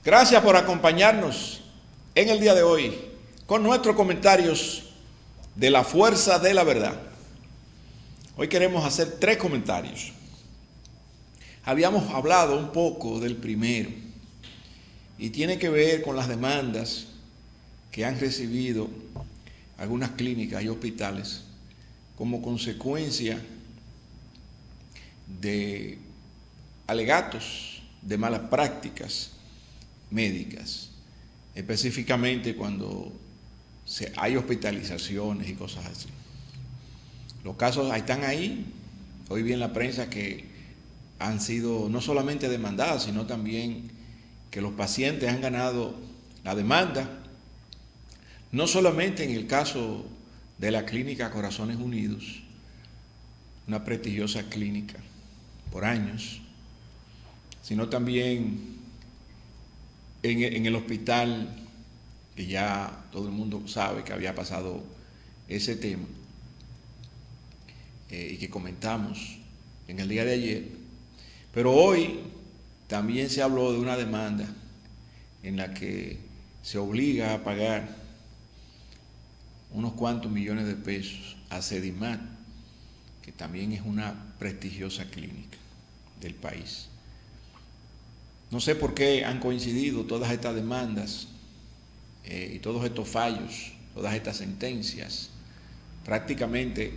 Gracias por acompañarnos en el día de hoy con nuestros comentarios de la fuerza de la verdad. Hoy queremos hacer 3 comentarios. Habíamos hablado un poco del primero y tiene que ver con las demandas que han recibido algunas clínicas y hospitales como consecuencia de alegatos de malas prácticas médicas, específicamente cuando hay hospitalizaciones y cosas así. Los casos están ahí. Hoy vi en la prensa que han sido no solamente demandadas, sino también que los pacientes han ganado la demanda, no solamente en el caso de la clínica Corazones Unidos, una prestigiosa clínica por años, sino también en el hospital, que ya todo el mundo sabe que había pasado ese tema, y que comentamos en el día de ayer. Pero hoy también se habló de una demanda en la que se obliga a pagar unos cuantos millones de pesos a Sedimat, que también es una prestigiosa clínica del país. No sé por qué han coincidido todas estas demandas y todos estos fallos, todas estas sentencias, prácticamente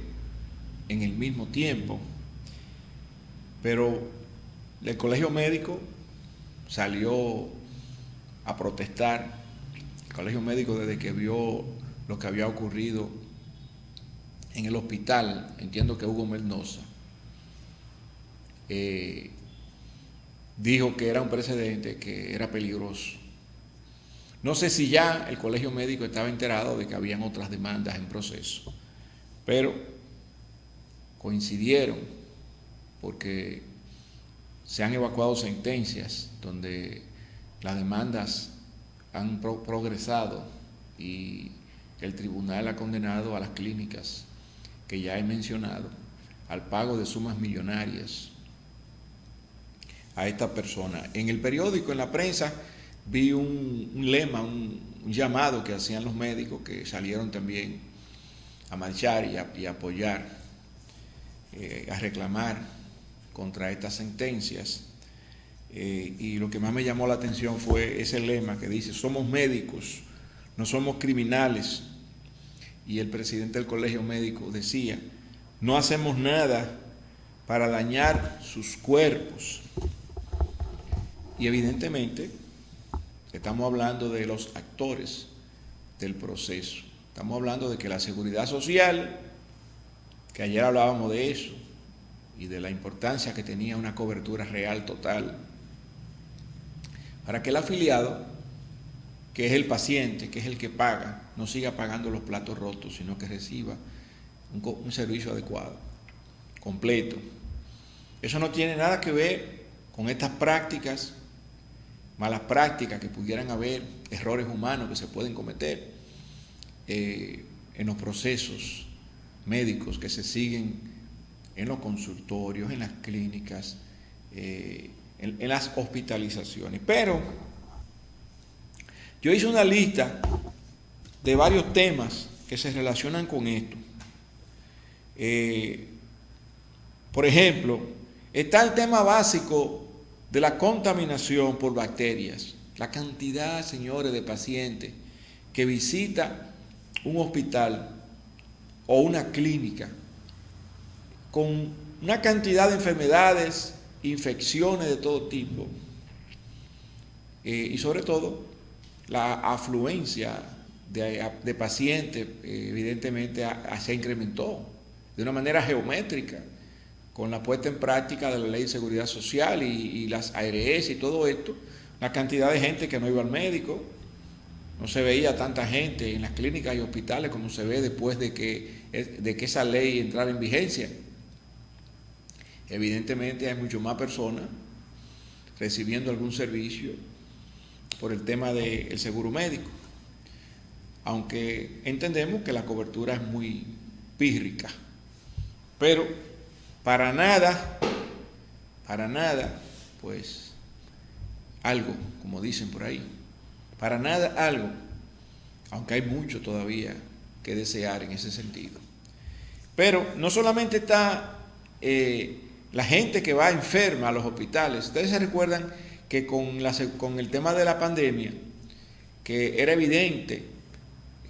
en el mismo tiempo, pero el Colegio Médico salió a protestar. El Colegio Médico, desde que vio lo que había ocurrido en el hospital, entiendo que Hugo Mendoza, dijo que era un precedente, que era peligroso. No sé si ya el Colegio Médico estaba enterado de que habían otras demandas en proceso, pero coincidieron porque se han evacuado sentencias donde las demandas han progresado y el tribunal ha condenado a las clínicas que ya he mencionado al pago de sumas millonarias a esta persona. En el periódico, en la prensa, vi un lema, un llamado que hacían los médicos, que salieron también a marchar y a apoyar, a reclamar contra estas sentencias. Y lo que más me llamó la atención fue ese lema que dice: somos médicos, no somos criminales. Y el presidente del Colegio Médico decía: no hacemos nada para dañar sus cuerpos. Y evidentemente estamos hablando de los actores del proceso. Estamos hablando de que la seguridad social, que ayer hablábamos de eso, y de la importancia que tenía una cobertura real total, para que el afiliado, que es el paciente, que es el que paga, no siga pagando los platos rotos, sino que reciba un servicio adecuado, completo. Eso no tiene nada que ver con estas prácticas, malas prácticas que pudieran haber, errores humanos que se pueden cometer en los procesos médicos que se siguen en los consultorios, en las clínicas, en las hospitalizaciones. Pero yo hice una lista de varios temas que se relacionan con esto. Por ejemplo, está el tema básico de la contaminación por bacterias. La cantidad, señores, de pacientes que visita un hospital o una clínica con una cantidad de enfermedades, infecciones de todo tipo, y sobre todo la afluencia de pacientes, evidentemente se incrementó de una manera geométrica con la puesta en práctica de la Ley de Seguridad Social y las ARS y todo esto. La cantidad de gente que no iba al médico, no se veía tanta gente en las clínicas y hospitales como se ve después de que esa ley entrara en vigencia. Evidentemente hay mucho más personas recibiendo algún servicio por el tema del seguro médico, aunque entendemos que la cobertura es muy pírrica, pero para nada, pues algo, como dicen por ahí. Para nada algo, aunque hay mucho todavía que desear en ese sentido. Pero no solamente está la gente que va enferma a los hospitales. Ustedes se recuerdan que con el tema de la pandemia, que era evidente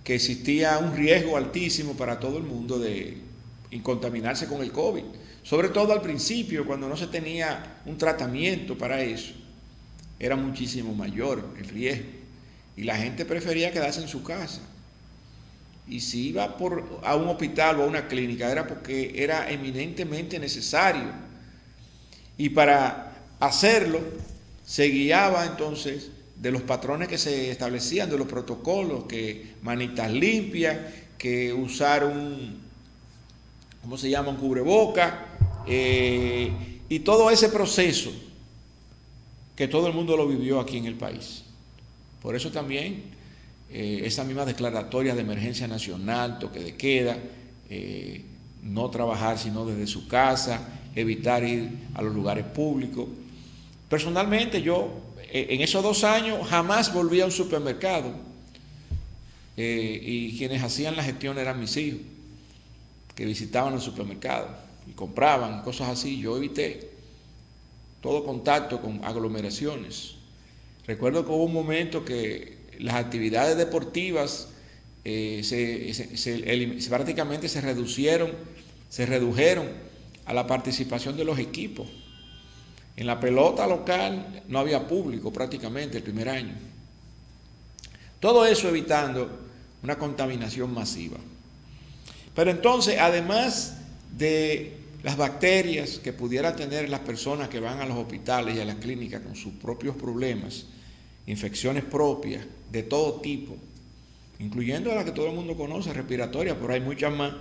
que existía un riesgo altísimo para todo el mundo de contaminarse con el COVID, sobre todo al principio, cuando no se tenía un tratamiento para eso, era muchísimo mayor el riesgo y la gente prefería quedarse en su casa. Y si iba a un hospital o a una clínica era porque era eminentemente necesario. Y para hacerlo se guiaba entonces de los patrones que se establecían, de los protocolos, que manitas limpias, que usar un cubreboca, y todo ese proceso que todo el mundo lo vivió aquí en el país. Por eso también esa misma declaratoria de emergencia nacional, toque de queda, no trabajar sino desde su casa, evitar ir a los lugares públicos. Personalmente yo en esos 2 años jamás volví a un supermercado, y quienes hacían la gestión eran mis hijos, que visitaban los supermercados y compraban cosas así. Yo evité todo contacto con aglomeraciones. Recuerdo que hubo un momento que las actividades deportivas prácticamente se redujeron a la participación de los equipos. En la pelota local no había público prácticamente el primer año. Todo eso evitando una contaminación masiva. Pero entonces, además de las bacterias que pudieran tener las personas que van a los hospitales y a las clínicas con sus propios problemas, infecciones propias de todo tipo, incluyendo las que todo el mundo conoce, respiratorias, pero hay muchas más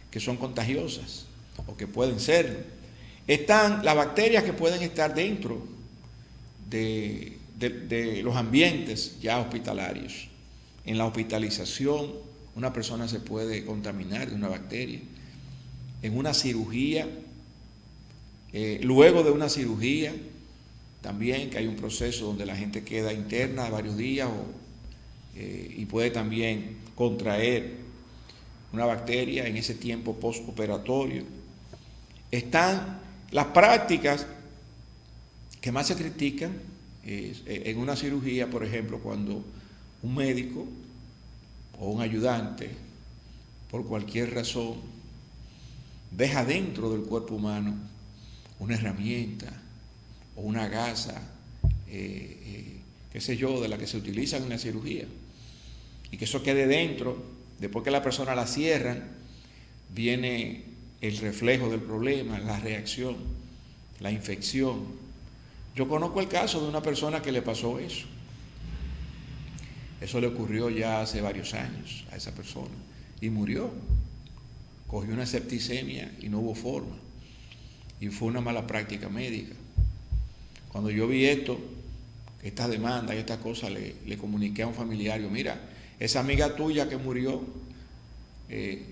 que son contagiosas o que pueden serlo. Están las bacterias que pueden estar dentro de los ambientes ya hospitalarios. En la hospitalización, una persona se puede contaminar de una bacteria. En una cirugía, luego de una cirugía, también que hay un proceso donde la gente queda interna varios días y puede también contraer una bacteria en ese tiempo postoperatorio. Están las prácticas que más se critican en una cirugía, por ejemplo, cuando un médico o un ayudante, por cualquier razón, deja dentro del cuerpo humano una herramienta o una gasa, qué sé yo, de la que se utilizan en la cirugía, y que eso quede dentro. Después que la persona la cierran, viene el reflejo del problema, la reacción, la infección. Yo conozco el caso de una persona que le pasó eso. Eso le ocurrió ya hace varios años a esa persona y murió. Cogió una septicemia y no hubo forma. Y fue una mala práctica médica. Cuando yo vi estas demandas y estas cosas, le comuniqué a un familiar, yo, mira, esa amiga tuya que murió,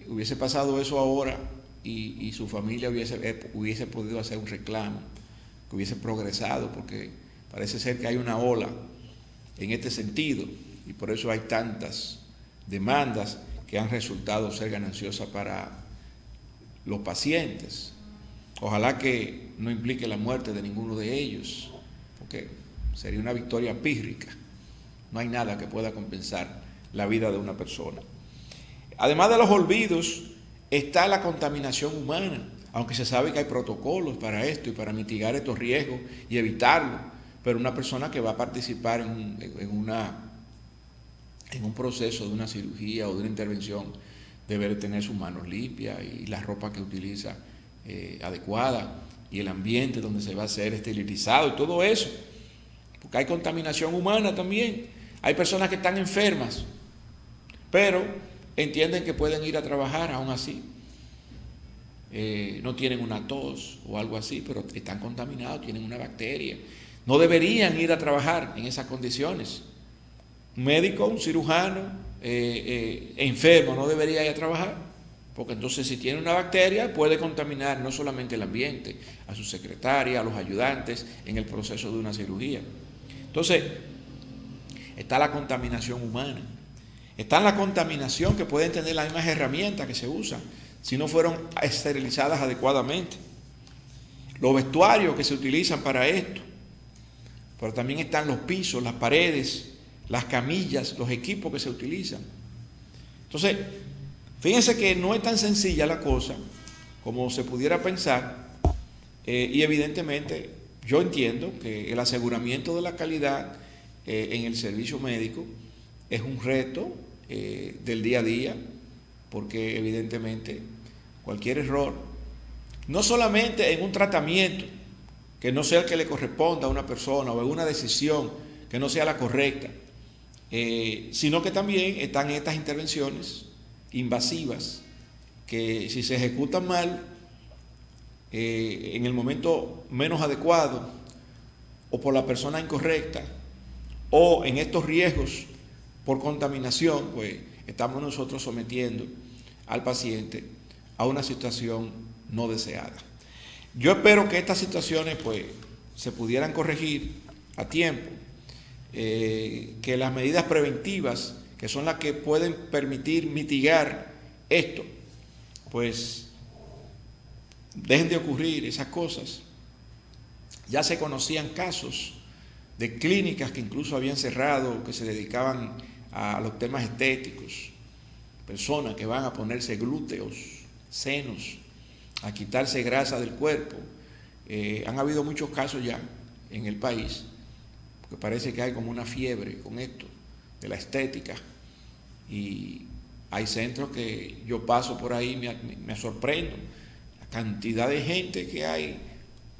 hubiese pasado eso ahora y su familia hubiese podido hacer un reclamo, que hubiese progresado, porque parece ser que hay una ola en este sentido y por eso hay tantas demandas que han resultado ser gananciosas para los pacientes. Ojalá que no implique la muerte de ninguno de ellos, porque sería una victoria pírrica. No hay nada que pueda compensar la vida de una persona. Además de los olvidos, está la contaminación humana, aunque se sabe que hay protocolos para esto y para mitigar estos riesgos y evitarlo, pero una persona que va a participar en un proceso de una cirugía o de una intervención debe tener sus manos limpias y la ropa que utiliza adecuada y el ambiente donde se va a hacer esterilizado y todo eso, porque hay contaminación humana también. Hay personas que están enfermas, pero entienden que pueden ir a trabajar aún así. No tienen una tos o algo así, pero están contaminados, tienen una bacteria. No deberían ir a trabajar en esas condiciones. Un médico, un cirujano enfermo no debería ir a trabajar, porque entonces si tiene una bacteria puede contaminar no solamente el ambiente, a su secretaria, a los ayudantes en el proceso de una cirugía. Entonces, está la contaminación humana, está la contaminación que pueden tener las mismas herramientas que se usan si no fueron esterilizadas adecuadamente, los vestuarios que se utilizan para esto, pero también están los pisos, las paredes, las camillas, los equipos que se utilizan. Entonces, fíjense que no es tan sencilla la cosa como se pudiera pensar, y evidentemente yo entiendo que el aseguramiento de la calidad en el servicio médico es un reto del día a día, porque evidentemente cualquier error, no solamente en un tratamiento que no sea el que le corresponda a una persona o en una decisión que no sea la correcta, sino que también están estas intervenciones invasivas que si se ejecutan mal, en el momento menos adecuado o por la persona incorrecta o en estos riesgos por contaminación, pues estamos nosotros sometiendo al paciente a una situación no deseada. Yo espero que estas situaciones pues se pudieran corregir a tiempo, que las medidas preventivas, que son las que pueden permitir mitigar esto, pues dejen de ocurrir esas cosas. Ya se conocían casos de clínicas que incluso habían cerrado, que se dedicaban a los temas estéticos, personas que van a ponerse glúteos, senos, a quitarse grasa del cuerpo. Han habido muchos casos ya en el país, porque parece que hay como una fiebre con esto de la estética, y hay centros que yo paso por ahí y me sorprendo la cantidad de gente que hay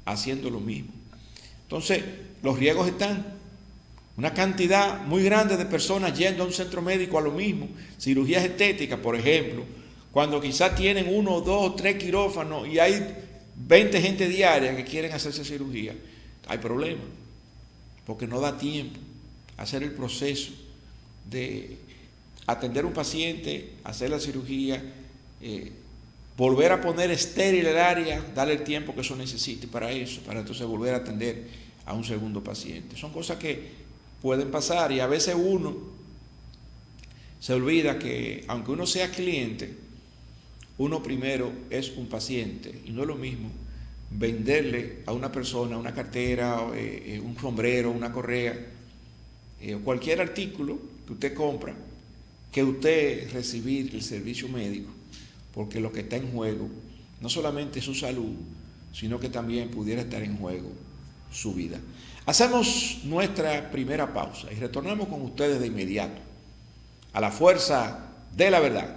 haciendo lo mismo. Entonces, los riesgos están, una cantidad muy grande de personas yendo a un centro médico a lo mismo, cirugías estéticas, por ejemplo, cuando quizás tienen 1, 2, 3 quirófanos y hay 20 gente diaria que quieren hacerse cirugía, hay problemas, porque no da tiempo hacer el proceso de atender a un paciente, hacer la cirugía, volver a poner estéril el área, darle el tiempo que eso necesite para eso, para entonces volver a atender a un segundo paciente. Son cosas que pueden pasar, y a veces uno se olvida que aunque uno sea cliente, uno primero es un paciente, y no es lo mismo venderle a una persona una cartera, un sombrero, una correa, o cualquier artículo que usted compra, que usted recibir el servicio médico, porque lo que está en juego no solamente es su salud, sino que también pudiera estar en juego su vida. Hacemos nuestra primera pausa y retornamos con ustedes de inmediato a la fuerza de la verdad.